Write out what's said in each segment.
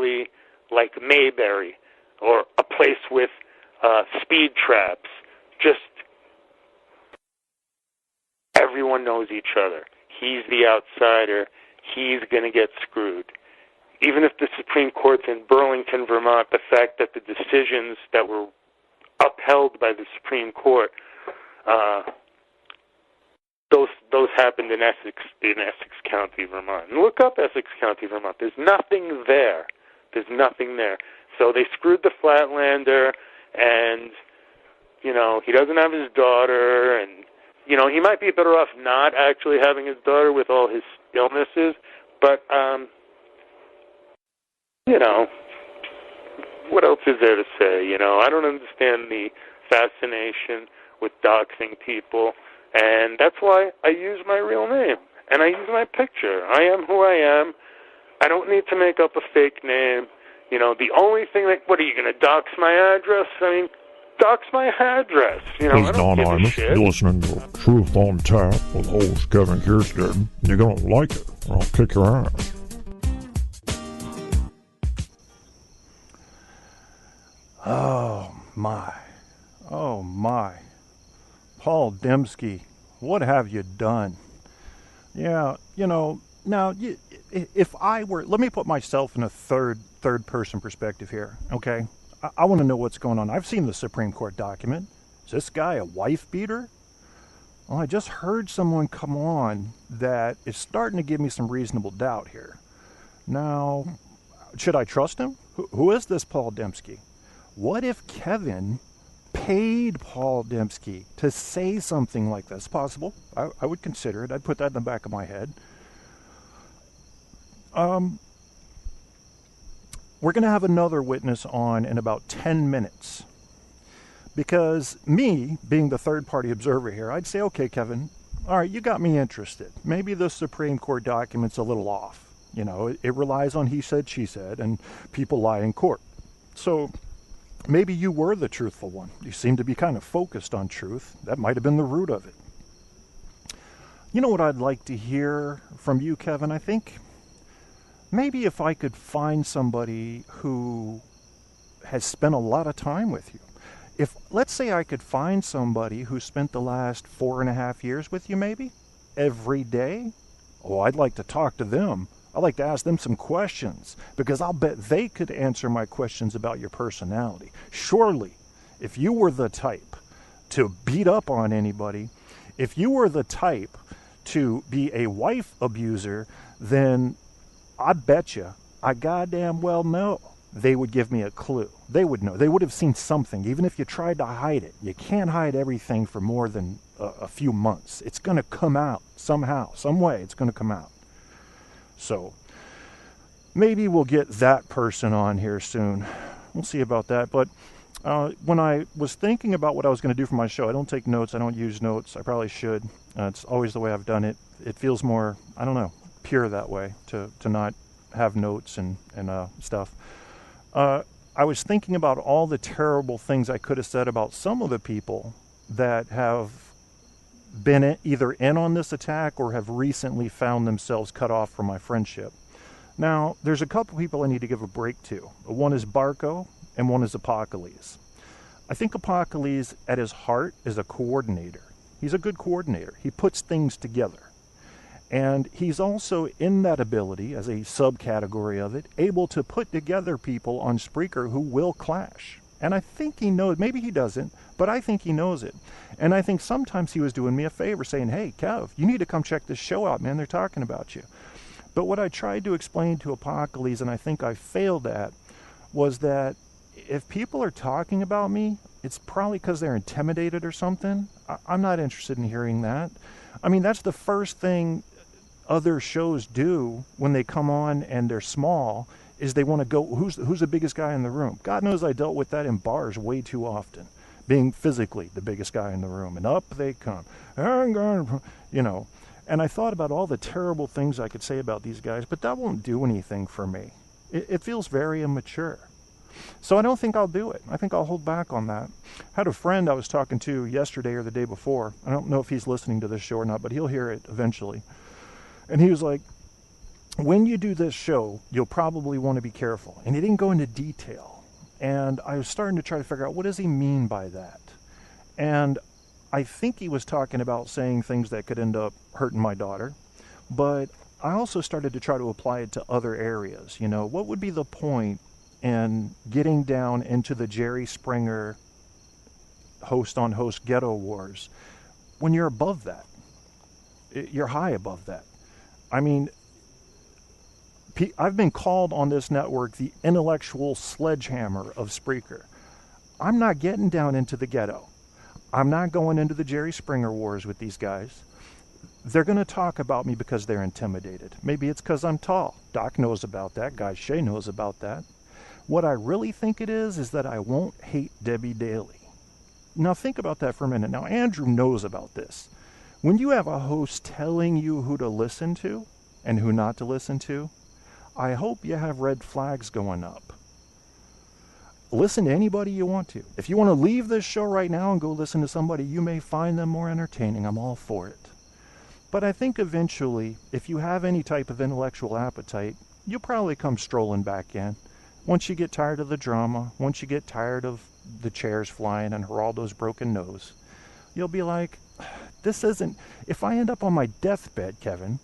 actually like Mayberry or a place with speed traps. Just everyone knows each other. He's the outsider. He's going to get screwed. Even if the Supreme Court's in Burlington, Vermont, the fact that the decisions that were upheld by the Supreme Court, those happened in Essex County, Vermont. And look up Essex County, Vermont. There's nothing there. There's nothing there. So they screwed the Flatlander, and, you know, he doesn't have his daughter, and, you know, he might be better off not actually having his daughter with all his illnesses, but, you know, what else is there to say? You know, I don't understand the fascination with doxing people, and that's why I use my real name, and I use my picture. I am who I am. I don't need to make up a fake name. You know, the only thing that, what are you going to dox my address? I mean, dox my address. You know, This is Don Imus. You're listening to Truth on Tap with host Kevin Kierstead. You're going to like it, or I'll kick your ass. Oh my. Paul Dembski, what have you done? Yeah, you know, now, if I were, let me put myself in a third person perspective here, okay? I want to know what's going on. I've seen the Supreme Court document. Is this guy a wife beater? Well, I just heard someone come on that is starting to give me some reasonable doubt here. Now, should I trust him? Who is this Paul Dembski? What if Kevin paid Paul Dembski to say something like this? Possible. I would consider it. I'd put that in the back of my head. We're going to have another witness on in about 10 minutes. Because me, being the third-party observer here, I'd say, okay, Kevin, all right, you got me interested. Maybe the Supreme Court document's a little off. You know, it relies on he said, she said, and people lie in court. So maybe you were the truthful one. You seem to be kind of focused on truth. That might have been the root of it. You know what I'd like to hear from you, Kevin, I think? Maybe if I could find somebody who has spent a lot of time with you. If, let's say I could find somebody who spent the last 4.5 years with you, maybe, every day. Oh, I'd like to talk to them. I'd like to ask them some questions, because I'll bet they could answer my questions about your personality. Surely, if you were the type to beat up on anybody, if you were the type to be a wife abuser, then I bet you, I goddamn well know they would give me a clue. They would know. They would have seen something, even if you tried to hide it. You can't hide everything for more than a few months. It's going to come out somehow, some way. It's going to come out. So maybe we'll get that person on here soon. We'll see about that. But when I was thinking about what I was going to do for my show, I don't take notes. I don't use notes. I probably should. It's always the way I've done it. It feels more, I don't know, pure that way, to not have notes and stuff. I was thinking about all the terrible things I could have said about some of the people that have been either in on this attack or have recently found themselves cut off from my friendship. Now, there's a couple people I need to give a break to. One is Barco and one is Apocalypse. I think Apocalypse, at his heart, is a coordinator. He's a good coordinator. He puts things together. And he's also, in that ability, as a subcategory of it, able to put together people on Spreaker who will clash. And I think he knows, maybe he doesn't, but I think he knows it. And I think sometimes he was doing me a favor, saying, hey, Kev, you need to come check this show out, man. They're talking about you. But what I tried to explain to Apocalypse, and I think I failed at, was that if people are talking about me, it's probably because they're intimidated or something. I'm not interested in hearing that. I mean, that's the first thing other shows do when they come on and they're small, is they want to go, who's the biggest guy in the room? God knows I dealt with that in bars way too often, being physically the biggest guy in the room, and up they come, you know. And I thought about all the terrible things I could say about these guys, but that won't do anything for me. It feels very immature. So I don't think I'll do it. I think I'll hold back on that. I had a friend I was talking to yesterday or the day before. I don't know if he's listening to this show or not, but he'll hear it eventually. And he was like, when you do this show, you'll probably want to be careful. And he didn't go into detail. And I was starting to try to figure out, what does he mean by that? And I think he was talking about saying things that could end up hurting my daughter. But I also started to try to apply it to other areas. You know, what would be the point in getting down into the Jerry Springer host-on-host ghetto wars when you're above that? You're high above that. I mean, I've been called on this network the intellectual sledgehammer of Spreaker. I'm not getting down into the ghetto. I'm not going into the Jerry Springer wars with these guys. They're going to talk about me because they're intimidated. Maybe it's because I'm tall. Doc knows about that. Guy Shea knows about that. What I really think it is that I won't hate Debbie Daly. Now think about that for a minute. Now Andrew knows about this. When you have a host telling you who to listen to and who not to listen to, I hope you have red flags going up. Listen to anybody you want to. If you want to leave this show right now and go listen to somebody, you may find them more entertaining. I'm all for it. But I think eventually, if you have any type of intellectual appetite, you'll probably come strolling back in. Once you get tired of the drama, once you get tired of the chairs flying and Geraldo's broken nose, you'll be like, this isn't... If I end up on my deathbed, Kevin,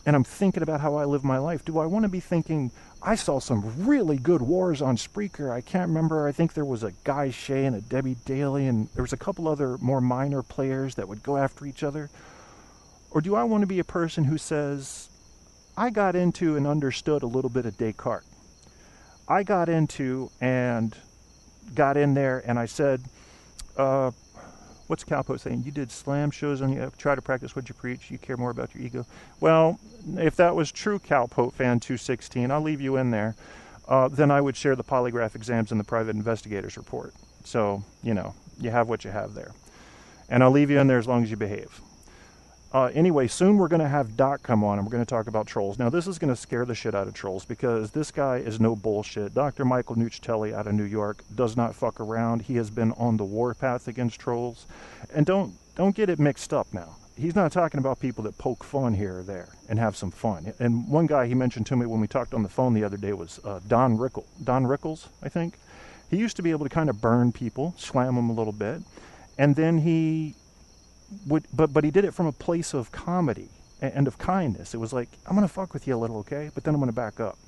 and I'm thinking about how I live my life, do I want to be thinking, I saw some really good wars on Spreaker. I can't remember. I think there was a Guy Shea and a Debbie Daly, and there was a couple other more minor players that would go after each other. Or do I want to be a person who says, I got into and understood a little bit of Descartes. I got into and got in there and I said, what's Calpo saying? You did slam shows and you try to practice what you preach. You care more about your ego. Well, if that was true, Calpo fan 216, I'll leave you in there. Then I would share the polygraph exams in the private investigator's report. So, you know, you have what you have there. And I'll leave you in there as long as you behave. Anyway, soon we're going to have Doc come on and we're going to talk about trolls. Now, this is going to scare the shit out of trolls because this guy is no bullshit. Dr. Michael Nucitelli out of New York does not fuck around. He has been on the warpath against trolls. And don't get it mixed up now. He's not talking about people that poke fun here or there and have some fun. And one guy he mentioned to me when we talked on the phone the other day was Don Rickles, I think. He used to be able to kind of burn people, slam them a little bit. And then he... But he did it from a place of comedy and of kindness. It was like, I'm going to fuck with you a little, okay? But then I'm going to back up.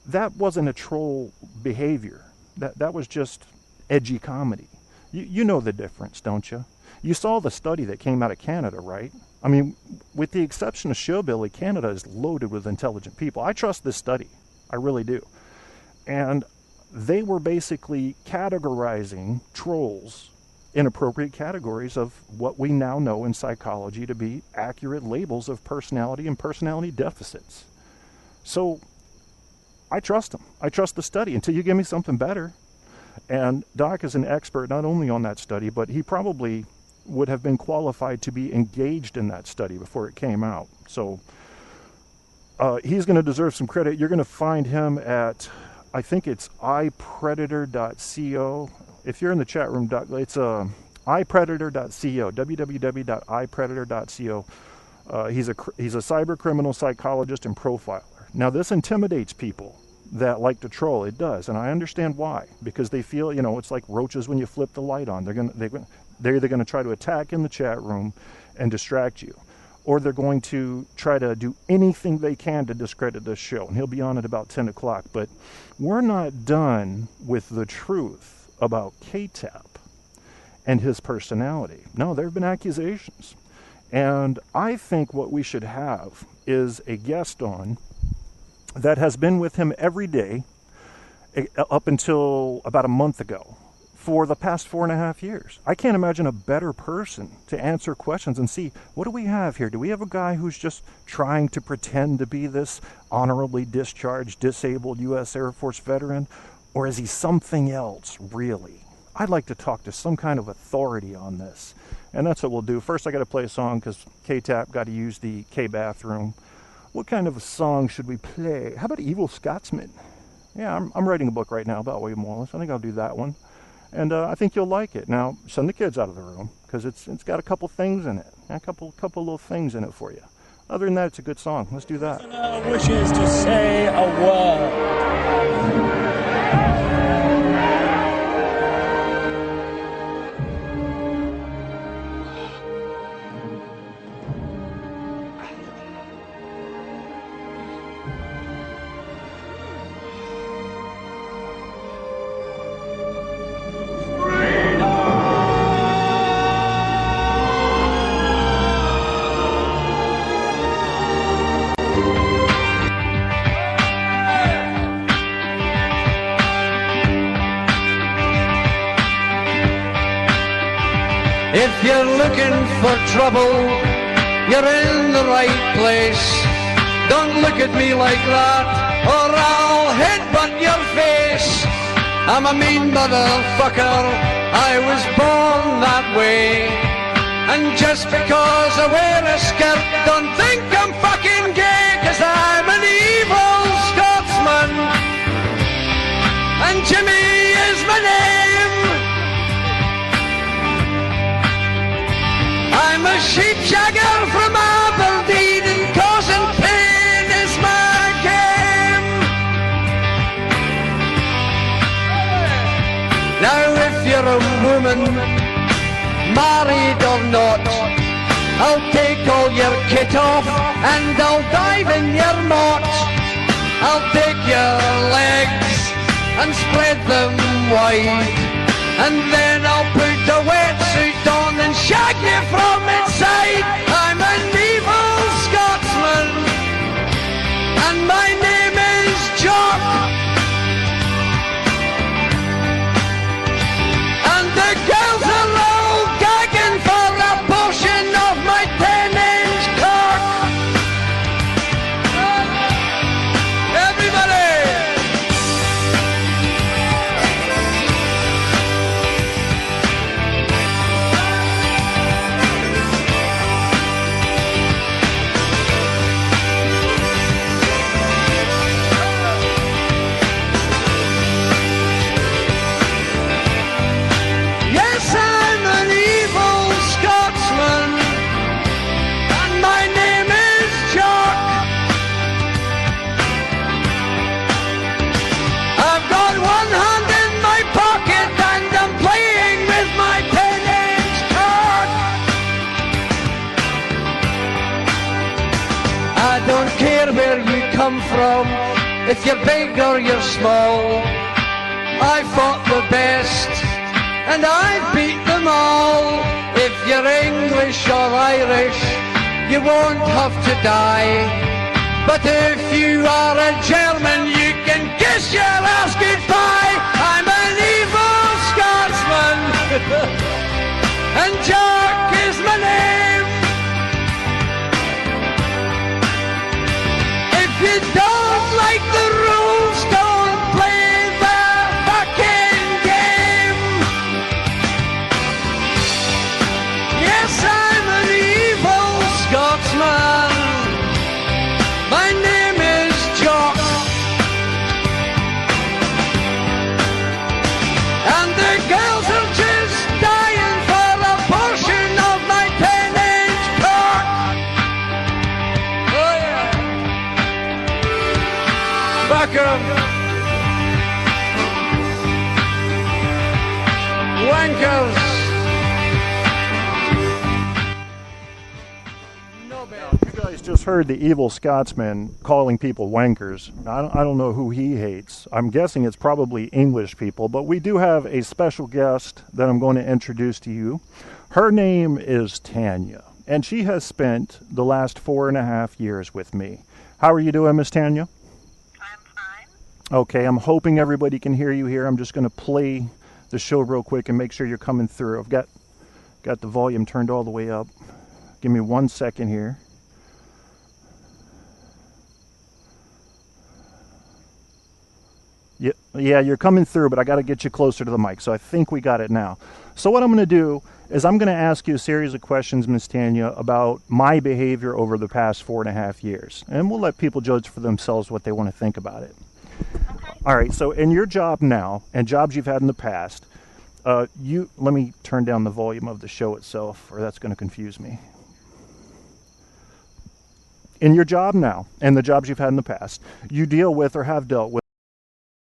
That wasn't a troll behavior. That was just edgy comedy. You know the difference, don't you? You saw the study that came out of Canada, right? I mean, with the exception of Showbilly, Canada is loaded with intelligent people. I trust this study. I really do. And they were basically categorizing trolls in appropriate categories of what we now know in psychology to be accurate labels of personality and personality deficits. So I trust them. I trust the study until you give me something better. And Doc is an expert not only on that study, but he probably would have been qualified to be engaged in that study before it came out. So he's going to deserve some credit. You're going to find him at, I think it's ipredator.co. If you're in the chat room, it's ipredator.co, www.ipredator.co. He's a cyber criminal psychologist and profiler. Now, this intimidates people that like to troll. It does, and I understand why. Because they feel, you know, it's like roaches when you flip the light on. They're either going to try to attack in the chat room and distract you, or they're going to try to do anything they can to discredit this show. And he'll be on at about 10 o'clock. But we're not done with the truth about K-Tap and his personality. No, there have been accusations. And I think what we should have is a guest on that has been with him every day up until about a month ago for the past 4.5 years. I can't imagine a better person to answer questions and see, what do we have here? Do we have a guy who's just trying to pretend to be this honorably discharged, disabled U.S. Air Force veteran? Or is he something else, really? I'd like to talk to some kind of authority on this. And that's what we'll do. First, I got to play a song because K-Tap got to use the K-bathroom. What kind of a song should we play? How about Evil Scotsman? Yeah, I'm writing a book right now about William Wallace. I think I'll do that one. And I think you'll like it. Now, send the kids out of the room because it's got a couple things in it. A couple little things in it for you. Other than that, it's a good song. Let's do that. Prisoner wishes to say a word. If you're looking for trouble, you're in the right place. Don't look at me like that, or I'll headbutt your face. I'm a mean motherfucker, I was born that way. And just because I wear a skirt, don't think I'm fucking gay, 'cause I'm an evil Scotsman, and Jimmy is my name. I'm a sheepshagger from Aberdeen, and causing pain is my game. Now if you're a woman, married or not, I'll take all your kit off and I'll dive in your mott. I'll take your legs and spread them wide, and then I'll put a wetsuit on and shag you from inside. I'm an evil Scotsman, and my name is Jock. And the girls are all gagging for a portion of my 10-inch cock. Everybody! Yes, I'm an evil Scotsman, and my name is Jock. I've got one hand in my pocket and I'm playing with my 10-inch cock. I don't care where you come from, if you're big or you're small. I fought the best, and I beat them all. If you're English or Irish, you won't have to die. But if you are a German, you can kiss your ass goodbye. I'm an evil Scotsman, and Jock is my name. If you don't like the rules, don't play the fucking game. Yes, I'm an evil Scotsman. My name is Jock. And the girls are just dying for a portion of my 10-inch cock. Oh yeah. Back 'em. Wankers. No bad. You guys just heard the evil Scotsman calling people wankers. I don't know who he hates. I'm guessing it's probably English people, but we do have a special guest that I'm going to introduce to you. Her name is Tanya, and she has spent the last 4.5 years with me. How are you doing, Miss Tanya? I'm fine. Okay, I'm hoping everybody can hear you here. I'm just going to play the show real quick and make sure you're coming through. I've got the volume turned all the way up. Give me 1 second here. Yeah, you're coming through, but I got to get you closer to the mic, so I think we got it now. So what I'm going to do is I'm going to ask you a series of questions, Miss Tanya, about my behavior over the past 4.5 years, and we'll let people judge for themselves what they want to think about it. Okay. All right, so in your job now, and jobs you've had in the past, let me turn down the volume of the show itself, or that's going to confuse me. in your job now and the jobs you've had in the past, you deal with or have dealt with